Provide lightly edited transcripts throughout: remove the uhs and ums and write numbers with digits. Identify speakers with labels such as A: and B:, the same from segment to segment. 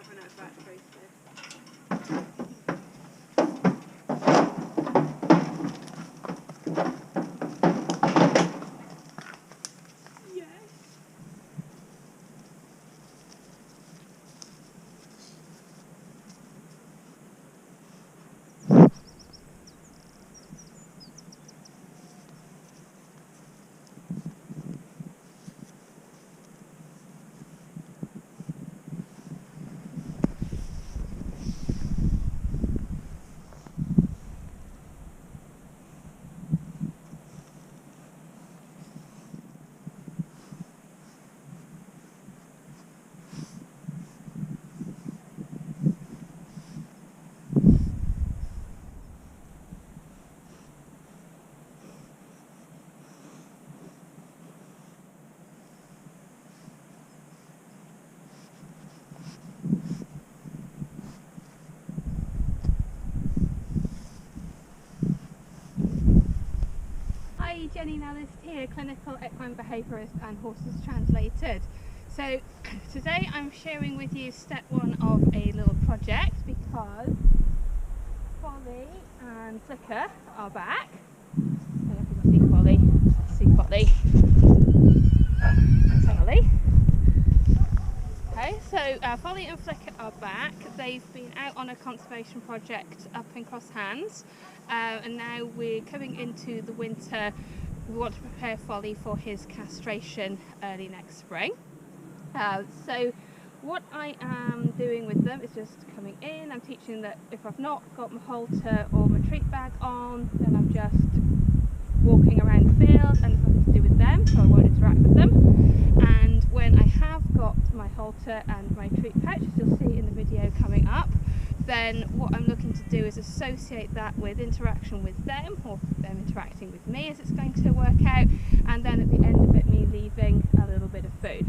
A: run out of batteries. So. Jenny Nellis here, clinical equine behaviourist and horses translated. So today I'm sharing with you step one of a little project because Folly and Flicka are back. I don't know if you can see Folly. See Folly. Folly. Okay, so Folly and Flicka are back. They've been out on a conservation project up in Cross Hands, and now we're coming into the winter. We want to prepare Folly for his castration early next spring. So what I am doing with them is just coming in. I'm teaching that if I've not got my halter or my treat bag on, then I'm just walking around the field and it's nothing to do with them, so I won't interact with them. And when I have got my halter and my treat pouch, as you'll see in the video coming up, then what I'm looking to do is associate that with interaction with them, or them interacting with me as it's going to work out, and then at the end of it me leaving a little bit of food.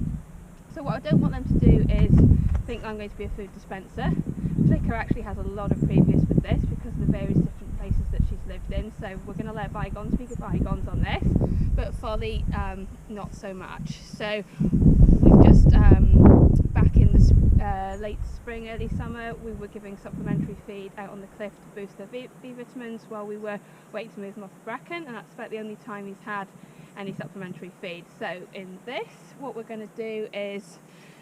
A: So what I don't want them to do is think I'm going to be a food dispenser. Flicka actually has a lot of previous with this because of the various different places that she's lived in, so we're going to let bygones be bygones on this, but Folly not so much. So we've just back in the late spring, early summer, we were giving supplementary feed out on the cliff to boost their B vitamins while we were waiting to move them off the bracken, and that's about the only time he's had any supplementary feed. So in this, what we're going to do is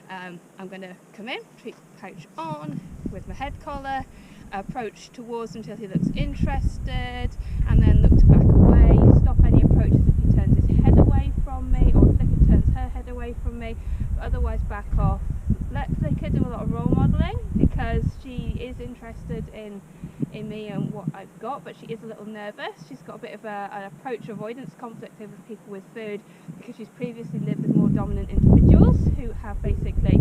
A: I'm going to come in, treat pouch on with my head collar, approach towards him until he looks interested, and then look to back away, stop any approaches if he turns his head away from me, or if Flicka turns her head away from me, but otherwise back off. Let Flicka do a lot of role modelling because she is interested in me and what I've got, but she is a little nervous. She's got a bit of an approach avoidance conflict over people with food because she's previously lived with more dominant individuals who have basically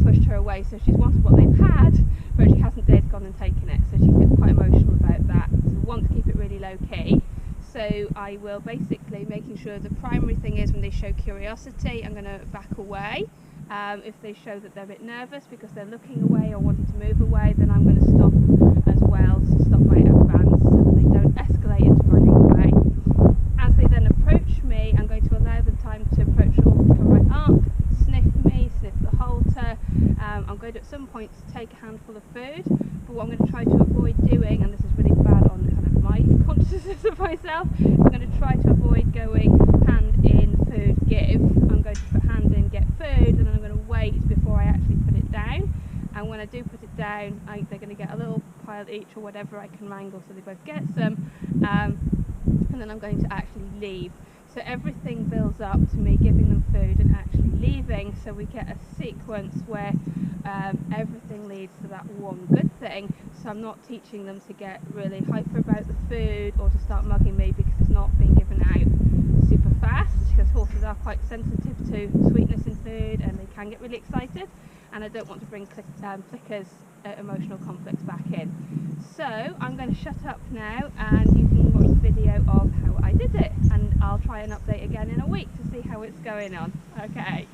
A: pushed her away, so she's wanted what they've had but she hasn't dared gone and taken it, so she gets quite emotional about that. So we want to keep it really low key. So I will basically making sure the primary thing is when they show curiosity, I'm going to back away. If they show that they're a bit nervous because they're looking away or wanting to move away, then I'm going to stop as well, to stop my advance so that they don't escalate into running away. As they then approach me, I'm going to allow them time to approach or come right up, sniff me, sniff the halter. I'm going to at some point take a handful of food, but what I'm going to try to avoid doing, and this is really bad on kind of my consciousness of myself, is I'm going to try to avoid going hand in, food, give. I'm going to put hand in, get food, and then I'm going to wait before I actually put it down. And when I do put it down, they're going to get a little pile each or whatever I can wrangle so they both get some, and then I'm going to actually leave. So everything builds up to me giving them food and actually leaving, so we get a sequence where everything leads to that one good thing. So I'm not teaching them to get really hyper about the food or to start mugging me because it's not being given out super fast, because horses are quite sensitive to sweetness in food and they can get really excited, and I don't want to bring Flicka's emotional conflicts back in. So I'm going to shut up now and you can watch the video of how I did it, and I'll try and update again in a week to see how it's going on. Okay.